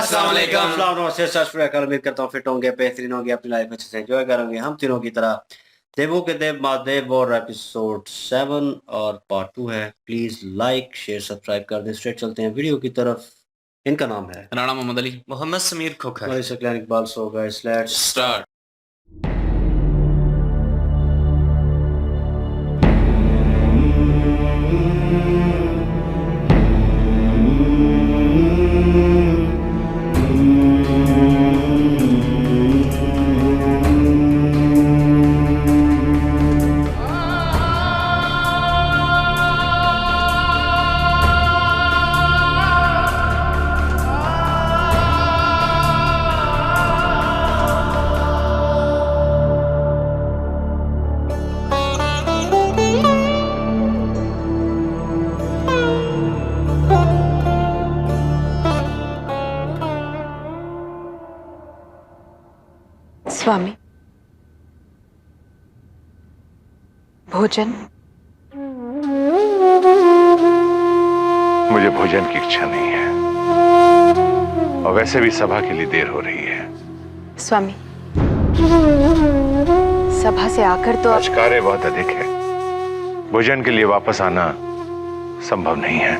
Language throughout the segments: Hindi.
अस्सलाम वालेकुम। अस्सलाम नमस्ते सत उम्मीद करता हूँ फिट होंगे, बेहतरीन होंगे, अपनी लाइफ अच्छे से एंजॉय करेंगे हम तीनों की तरह। देवों के देव महादेव और एपिसोड 7 और पार्ट 2 है। प्लीज लाइक शेयर सब्सक्राइब कर दें। स्ट्रेट चलते हैं वीडियो की तरफ। इनका नाम है Rana Mohammad Ali. Mohammad Sameer Khokhar. Iqbal so guys let's start. स्वामी, भोजन। मुझे भोजन की इच्छा नहीं है और वैसे भी सभा के लिए देर हो रही है। स्वामी, सभा से आकर तो आज कार्य बहुत अधिक है। भोजन के लिए वापस आना संभव नहीं है।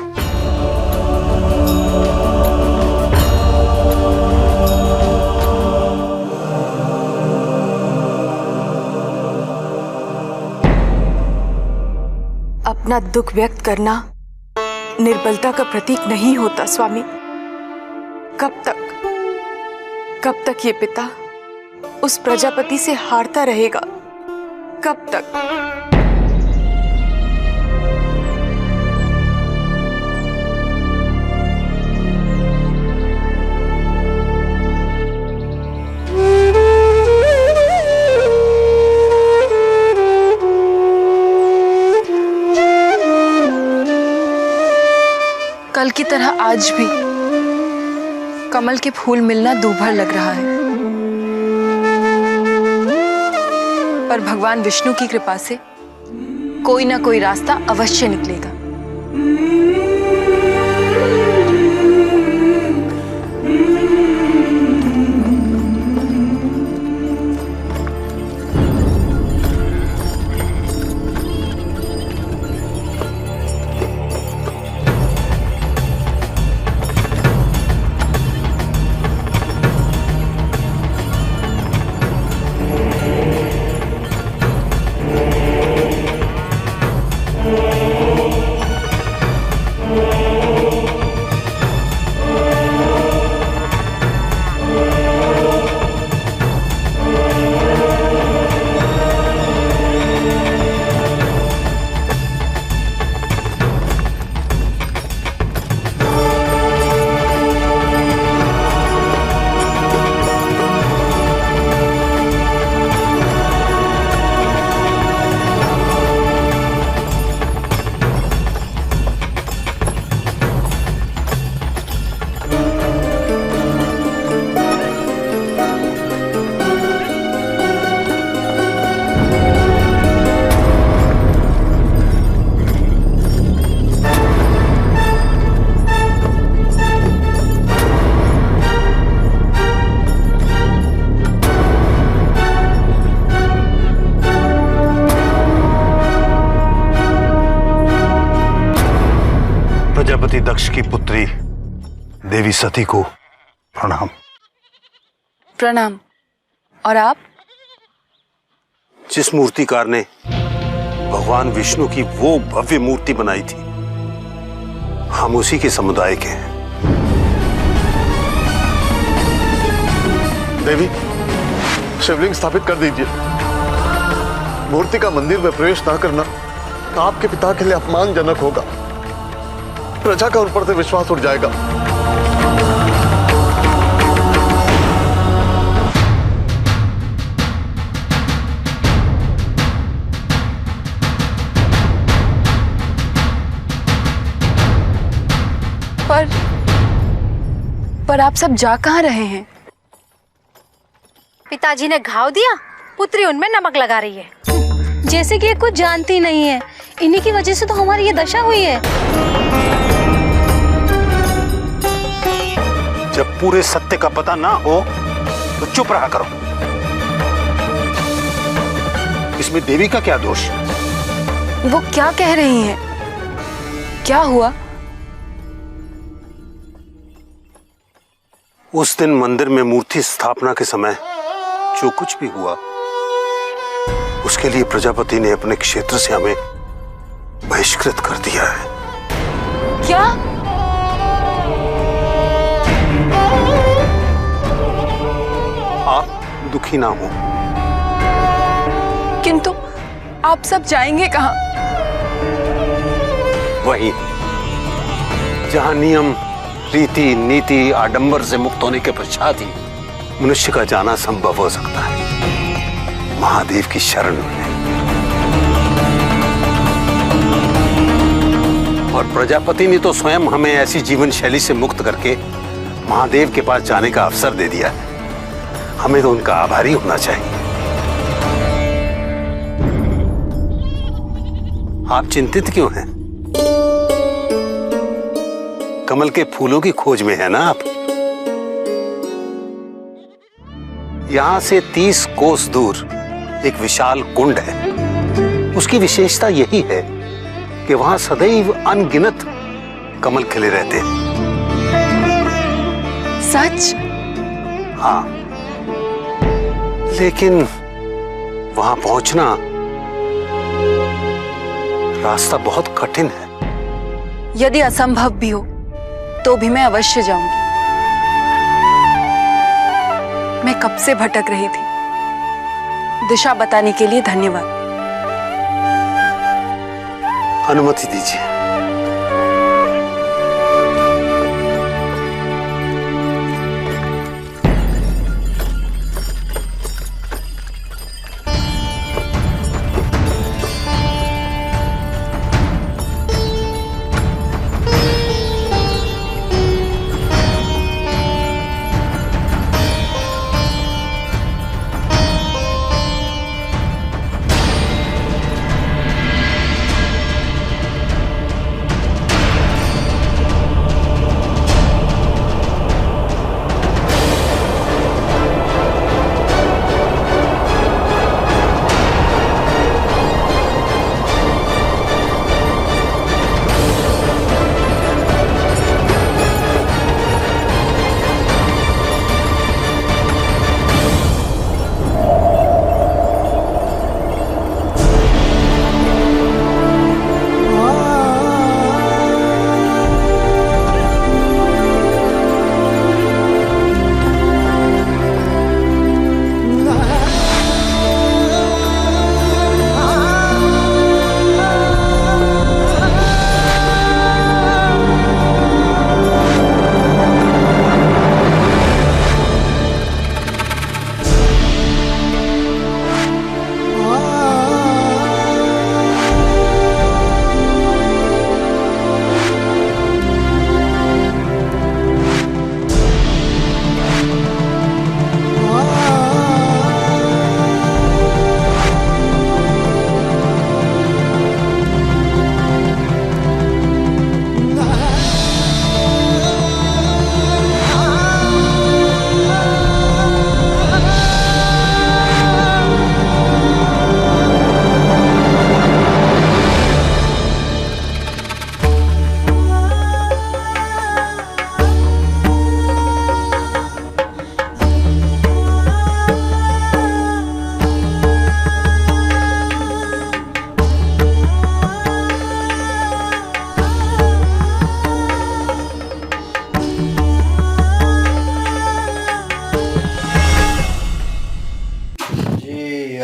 अपना दुख व्यक्त करना निर्बलता का प्रतीक नहीं होता स्वामी। कब तक ये पिता उस प्रजापति से हारता रहेगा? कब तक? कल की तरह आज भी कमल के फूल मिलना दूभर लग रहा है, पर भगवान विष्णु की कृपा से कोई ना कोई रास्ता अवश्य निकलेगा। प्रजापति दक्ष की पुत्री देवी सती को प्रणाम। प्रणाम। और आप? जिस मूर्तिकार ने भगवान विष्णु की वो भव्य मूर्ति बनाई थी, हम उसी के समुदाय के हैं। देवी, शिवलिंग स्थापित कर दीजिए। मूर्ति का मंदिर में प्रवेश ना करना आपके पिता के लिए अपमानजनक होगा। प्रजा का उन पर से विश्वास उठ जाएगा। पर आप सब जा कहाँ रहे हैं? पिताजी ने घाव दिया, पुत्री उनमें नमक लगा रही है। जैसे कि ये कुछ जानती नहीं है। इन्हीं की वजह से तो हमारी ये दशा हुई है। जब पूरे सत्य का पता ना हो तो चुप रहा करो। इसमें देवी का क्या दोष? वो क्या कह रही हैं? क्या हुआ? उस दिन मंदिर में मूर्ति स्थापना के समय जो कुछ भी हुआ, उसके लिए प्रजापति ने अपने क्षेत्र से हमें बहिष्कृत कर दिया है। क्या? आप दुखी ना हो। किंतु आप सब जाएंगे कहाँ? वहीं जहां नियम, रीति, नीति, आडंबर से मुक्त होने के पश्चात ही मनुष्य का जाना संभव हो सकता है, महादेव की शरण में। और प्रजापति ने तो स्वयं हमें ऐसी जीवन शैली से मुक्त करके महादेव के पास जाने का अवसर दे दिया है। हमें तो उनका आभारी होना चाहिए। आप चिंतित क्यों हैं? कमल के फूलों की खोज में है ना आप? यहां से 30 कोस दूर एक विशाल कुंड है। उसकी विशेषता यही है कि वहां सदैव अनगिनत कमल खिले रहते हैं। सच? हाँ, लेकिन वहां पहुंचना रास्ता बहुत कठिन है। यदि असंभव भी हो तो भी मैं अवश्य जाऊंगी। मैं कब से भटक रही थी। दिशा बताने के लिए धन्यवाद। अनुमति दीजिए।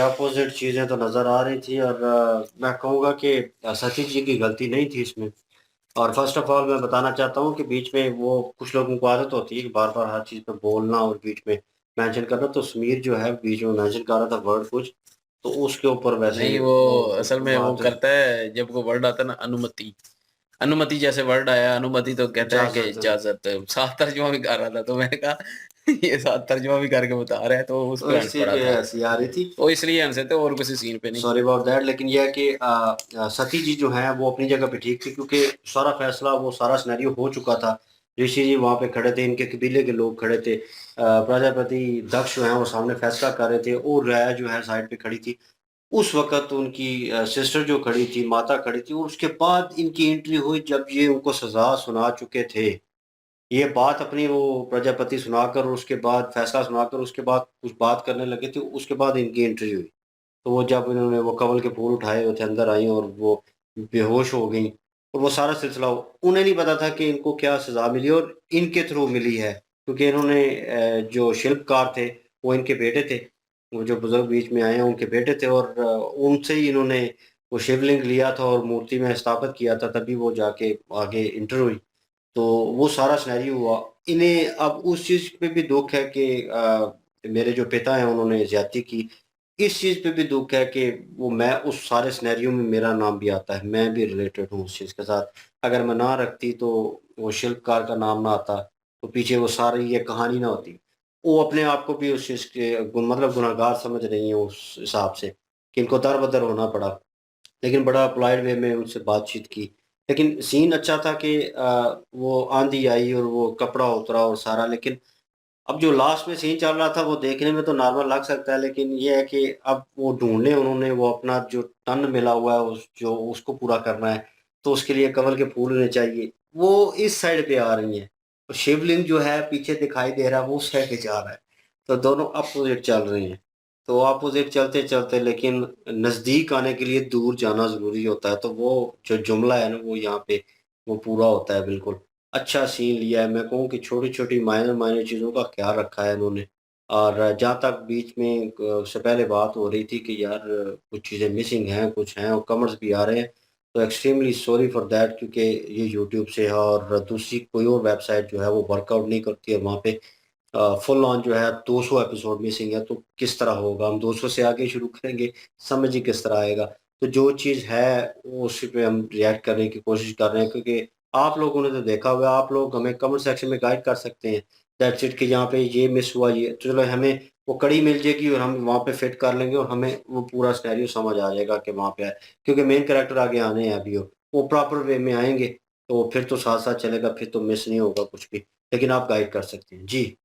अपोजिट चीजें तो नजर आ रही थी और मैं कहूँगा कि सतीश जी की गलती नहीं थी इसमें। और फर्स्ट ऑफ ऑल मैं बताना चाहता हूँ कि बीच में वो कुछ लोगों को आदत होती है कि बार बार हर चीज़ पे बोलना और बीच में मेंशन करना। तो समीर जो है बीच में मेंशन कर रहा था वर्ड कुछ, तो उसके ऊपर वैसे नहीं, वो असल में वो करता है जब वो वर्ड आता है ना, अनुमति। अनुमति जैसे वर्ड आया, अनुमति तो कहता है कि इजाजत। साथ तर्जुमा भी कर रहा था, तो मैंने कहा ये साथ तर्जुमा भी करके बता रहा है, तो उस तो पर इसी पे हंसी आ रही थी, वो इसलिए हंसे थे और किसी सीन पे नहीं। Sorry about that. लेकिन यह है कि सती जी जो है वो अपनी जगह पे ठीक थी, क्योंकि सारा फैसला, वो सारा सिनेरियो हो चुका था ऋषि जी वहाँ पे खड़े थे, इनके कबीले के लोग खड़े थे, प्रजापति दक्ष जो है वो सामने फैसला कर रहे थे और राया जो है साइड पे खड़ी थी। उस वक़्त उनकी सिस्टर जो खड़ी थी, माता खड़ी थी और उसके बाद इनकी एंट्री हुई जब ये उनको सज़ा सुना चुके थे। ये बात अपनी वो प्रजापति सुनाकर और उसके बाद फैसला सुनाकर उसके बाद कुछ बात करने लगे थे, उसके बाद इनकी एंट्री हुई। तो वो जब इन्होंने वो कमल के फूल उठाए हुए थे, अंदर आई और वो बेहोश हो गईं और वो सारा सिलसिला उन्हें नहीं पता था कि इनको क्या सज़ा मिली और इनके थ्रू मिली है। क्योंकि इन्होंने जो शिल्पकार थे, वो इनके बेटे थे। वो जो बुज़ुर्ग बीच में आए हैं, उनके बेटे थे और उनसे ही इन्होंने वो शिवलिंग लिया था और मूर्ति में स्थापित किया था, तभी वो जाके आगे एंटर हुई। तो वो सारा सिनेरियो हुआ। इन्हें अब उस चीज़ पे भी दुःख है कि मेरे जो पिता हैं उन्होंने ज़्यादती की। इस चीज़ पे भी दुःख है कि वो मैं उस सारे सिनेरियो में मेरा नाम भी आता है, मैं भी रिलेटेड हूँ उस चीज़ के साथ। अगर मैं ना रखती तो वो शिल्पकार का नाम ना आता, तो पीछे वो सारी ये कहानी ना होती। वो अपने आप को भी उस चीज़ के मतलब गुनहगार समझ रही हैं उस हिसाब से कि इनको दर-बदर होना पड़ा। लेकिन बड़ा पोलाइट वे में उनसे बातचीत की। लेकिन सीन अच्छा था कि वो आँधी आई और वो कपड़ा उतरा और सारा, लेकिन अब जो लास्ट में सीन चल रहा था वो देखने में तो नॉर्मल लग सकता है, लेकिन ये है कि अब वो ढूँढने उन्होंने वो अपना जो तन मिला हुआ है उस जो उसको पूरा करना है, तो उसके लिए कमल के फूल होने चाहिए। वो इस साइड पे आ रही हैं, और शिवलिंग जो है पीछे दिखाई दे रहा है वो उस साइड पे जा रहा है। तो दोनों अपोज़िट चल रहे हैं। तो अपोज़िट चलते-चलते लेकिन नज़दीक आने के लिए दूर जाना ज़रूरी होता है, तो वो जो जुमला है ना वो यहाँ पे वो पूरा होता है बिल्कुल। अच्छा सीन लिया है, मैं कहूँ कि छोटी-छोटी माइनर-माइनर चीज़ों का ख़्याल रखा है इन्होंने। और जहाँ तक बीच में उससे पहले बात हो रही थी कि यार कुछ चीज़ें मिसिंग हैं, कुछ हैं और कमेंट्स भी आ रहे हैं, तो एक्सट्रीमली सॉरी फॉर दैट, क्योंकि ये यूट्यूब से है और दूसरी कोई और वेबसाइट जो है वो वर्कआउट नहीं करती है, वहाँ पे फुल ऑन जो है 200 एपिसोड मिसिंग है, तो किस तरह होगा? हम 200 से आगे शुरू करेंगे, समझ ही किस तरह आएगा? तो जो चीज़ है, वो उसी पे हम रिएक्ट करने की कोशिश कर रहे हैं, क्योंकि आप लोगों ने तो देखा होगा, आप लोग हमें कमेंट सेक्शन में गाइड कर सकते हैं, दैट्स इट, कि यहाँ पे ये मिस हुआ, ये तो चलो हमें वो कड़ी मिल जाएगी और हम वहाँ पे फिट कर लेंगे और हमें वो पूरा सिनेरियो समझ आ जाएगा कि वहाँ पे है। क्योंकि मेन कैरेक्टर आगे आने हैं अभी वो प्रॉपर वे में आएँगे, तो फिर तो साथ-साथ चलेगा, फिर तो मिस नहीं होगा कुछ भी। लेकिन आप गाइड कर सकते हैं। जी।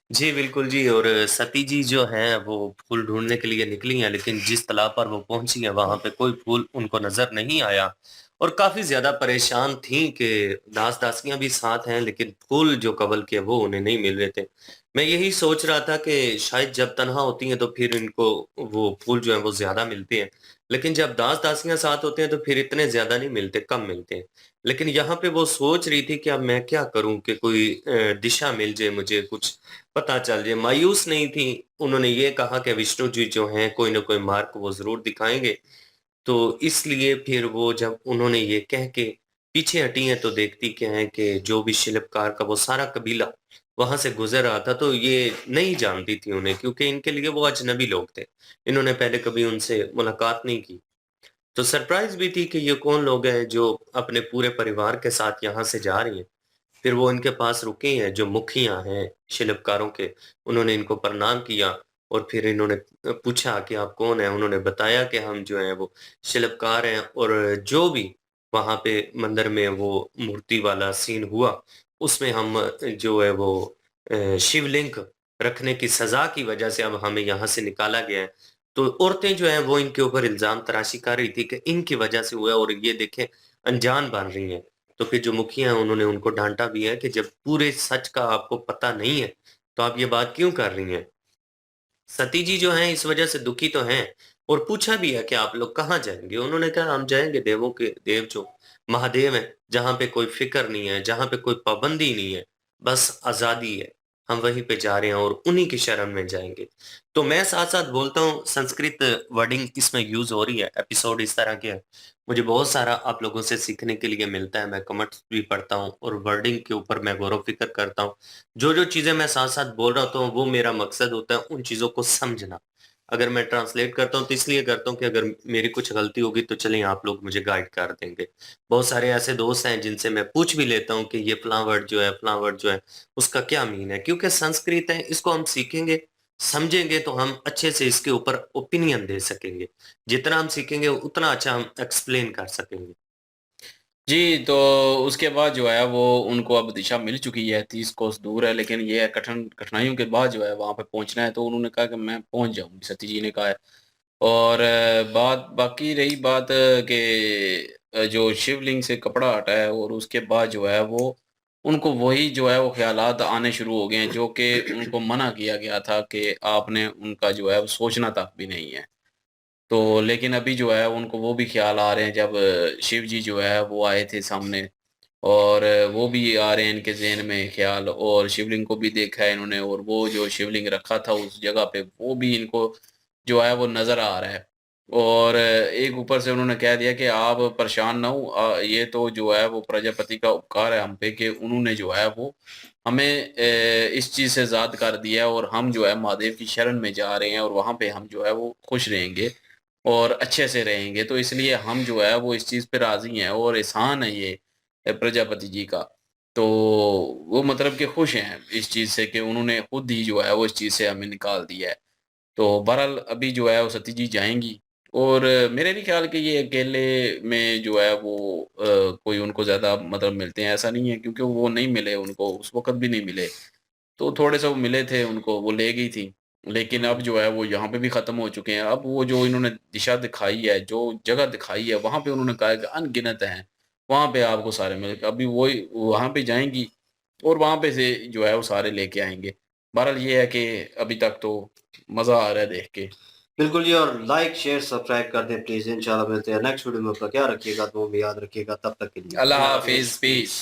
जी, बिल्कुल जी। और सती जी जो हैं वो फूल ढूँढने के लिए निकली हैं, लेकिन जिस तालाब पर वो पहुँची हैं वहाँ पे कोई फूल उनको नज़र नहीं आया और काफ़ी ज़्यादा परेशान थीं कि दास-दासियाँ भी साथ हैं, लेकिन फूल जो कमल के वो उन्हें नहीं मिल रहे थे। मैं यही सोच रहा था कि शायद जब तन्हा होती हैं तो फिर इनको वो फूल जो हैं वो ज़्यादा मिलते हैं, लेकिन जब दास-दासियाँ साथ होते हैं तो फिर इतने ज़्यादा नहीं मिलते, कम मिलते हैं। लेकिन यहाँ पे वो सोच रही थी कि अब मैं क्या करूँ कि कोई दिशा मिल जाए मुझे, कुछ पता चल जाए। मायूस नहीं थी, उन्होंने ये कहा कि विष्णु जी जो हैं कोई न कोई मार्ग वो ज़रूर दिखाएँगे। तो इसलिए फिर वो जब उन्होंने ये कह के पीछे हटी हैं तो देखती क्या है कि जो भी शिल्पकार का वो सारा कबीला वहाँ से गुज़र रहा था, तो ये नहीं जानती थी उन्हें, क्योंकि इनके लिए वो अजनबी लोग थे। इन्होंने पहले कभी उनसे मुलाकात नहीं की। तो सरप्राइज़ भी थी कि ये कौन लोग हैं जो अपने पूरे परिवार के साथ यहाँ से जा रही हैं। फिर वो इनके पास रुकी हैं, जो मुखिया हैं शिल्पकारों के, उन्होंने इनको प्रणाम किया और फिर इन्होंने पूछा कि आप कौन हैं? उन्होंने बताया कि हम जो हैं वो शिल्पकार हैं और जो भी वहाँ पे मंदिर में वो मूर्ति वाला सीन हुआ, उसमें हम जो है वो शिवलिंग रखने की सज़ा की वजह से अब हमें यहाँ से निकाला गया है। तो औरतें जो हैं वो इनके ऊपर इल्ज़ाम तराशी कर रही थी कि इनकी वजह से हुआ है और ये देखें अनजान बन रही हैं। तो फिर जो मुखिया हैं उन्होंने उनको डाँटा भी है कि जब पूरे सच का आपको पता नहीं है, तो आप ये बात क्यों कर रही हैं? सती जी जो हैं इस वजह से दुखी तो हैं और पूछा भी है कि आप लोग कहाँ जाएँगे? उन्होंने कहा हम जाएँगे देवों के देव जो महादेव हैं, जहाँ पे कोई फ़िक्र नहीं है, जहाँ पे कोई पाबंदी नहीं है, बस आज़ादी है। हम वहीं पे जा रहे हैं और उन्हीं की शरण में जाएँगे। तो मैं साथ-साथ बोलता हूँ, संस्कृत वर्डिंग इसमें यूज़ हो रही है, एपिसोड इस तरह के हैं। मुझे बहुत सारा आप लोगों से सीखने के लिए मिलता है, मैं कमेंट्स भी पढ़ता हूँ और वर्डिंग के ऊपर मैं गौर-व-फ़िक्र करता हूँ। जो-जो चीज़ें मैं साथ-साथ बोल रहा होता हूँ, वो मेरा मकसद होता है उन चीज़ों को समझना। अगर मैं ट्रांसलेट करता हूँ, तो इसलिए करता हूँ कि अगर मेरी कुछ गलती होगी, तो चलें आप लोग मुझे गाइड कर देंगे। बहुत सारे ऐसे दोस्त हैं जिनसे मैं पूछ भी लेता हूँ कि ये फलाँ वर्ड जो है, फलाँ वर्ड जो है, उसका क्या मीन है? क्योंकि संस्कृत है, इसको हम सीखेंगे, समझेंगे, तो हम अच्छे से इसके ऊपर ओपिनियन दे सकेंगे। जितना हम सीखेंगे, उतना अच्छा हम एक्सप्लेन कर सकेंगे। जी, तो उसके बाद जो है वो उनको अब दिशा मिल चुकी है, 30 कोस दूर है, लेकिन ये है कठिनाइयों के बाद जो है वहाँ पे पहुँचना है, तो उन्होंने कहा कि मैं पहुँच जाऊँगी, सती जी ने कहा है। और बात बाकी रही बात कि जो शिवलिंग से कपड़ा हटा है और उसके बाद जो है वो उनको वही जो है वो ख़्यालात आने शुरू हो गए हैं, जो कि उनको मना किया गया था कि आपने उनका जो है वो सोचना तक भी नहीं है। तो लेकिन अभी जो है उनको वो भी ख़्याल आ रहे हैं जब शिव जी जो है वो आए थे सामने और वो भी आ रहे हैं इनके ज़हन में ख़्याल और शिवलिंग को भी देखा है इन्होंने और वो जो शिवलिंग रखा था उस जगह पे वो भी इनको जो है वो नज़र आ रहा है। और एक ऊपर से उन्होंने कह दिया कि आप परेशान ना हो ये तो जो है वो प्रजापति का उपकार है हम पे कि उन्होंने जो है वो हमें इस चीज़ से आज़ाद कर दिया है और हम जो है महादेव की शरण में जा रहे हैं और वहाँ पे हम जो है वो खुश रहेंगे और अच्छे से रहेंगे। तो इसलिए हम जो है वो इस चीज़ पे राज़ी हैं और एहसान है ये प्रजापति जी का। तो वो मतलब कि खुश हैं इस चीज़ से कि उन्होंने खुद ही जो है वो इस चीज़ से हमें निकाल दिया है। तो बहरहाल अभी जो है वो सती जी जाएँगी और मेरे नहीं ख़्याल कि ये अकेले में जो है वो कोई उनको ज़्यादा मतलब मिलते हैं, ऐसा नहीं है क्योंकि वो नहीं मिले उनको, उस वक़्त भी नहीं मिले। तो थोड़े-से वो मिले थे उनको, वो ले गई थी। लेकिन अब जो है वो यहाँ पे भी ख़त्म हो चुके हैं। अब वो जो इन्होंने दिशा दिखाई है, जो जगह दिखाई है, वहाँ पे उन्होंने कहा है कि अनगिनत हैं, वहाँ पे आपको सारे मिलेंगे। अभी वही वहाँ पे जाएँगी और वहाँ पे से जो है वो सारे लेके आएँगे। बहरहाल ये है कि अभी तक तो मज़ा आ रहा है देख के। बिल्कुल जी, और लाइक शेयर सब्सक्राइब कर दें प्लीज़। इंशाल्लाह मिलते हैं नेक्स्ट वीडियो में। अपना ख्याल रखिएगा, दुआ में याद रखिएगा। तब तक के लिए अल्लाह हाफ़िज़, पीस।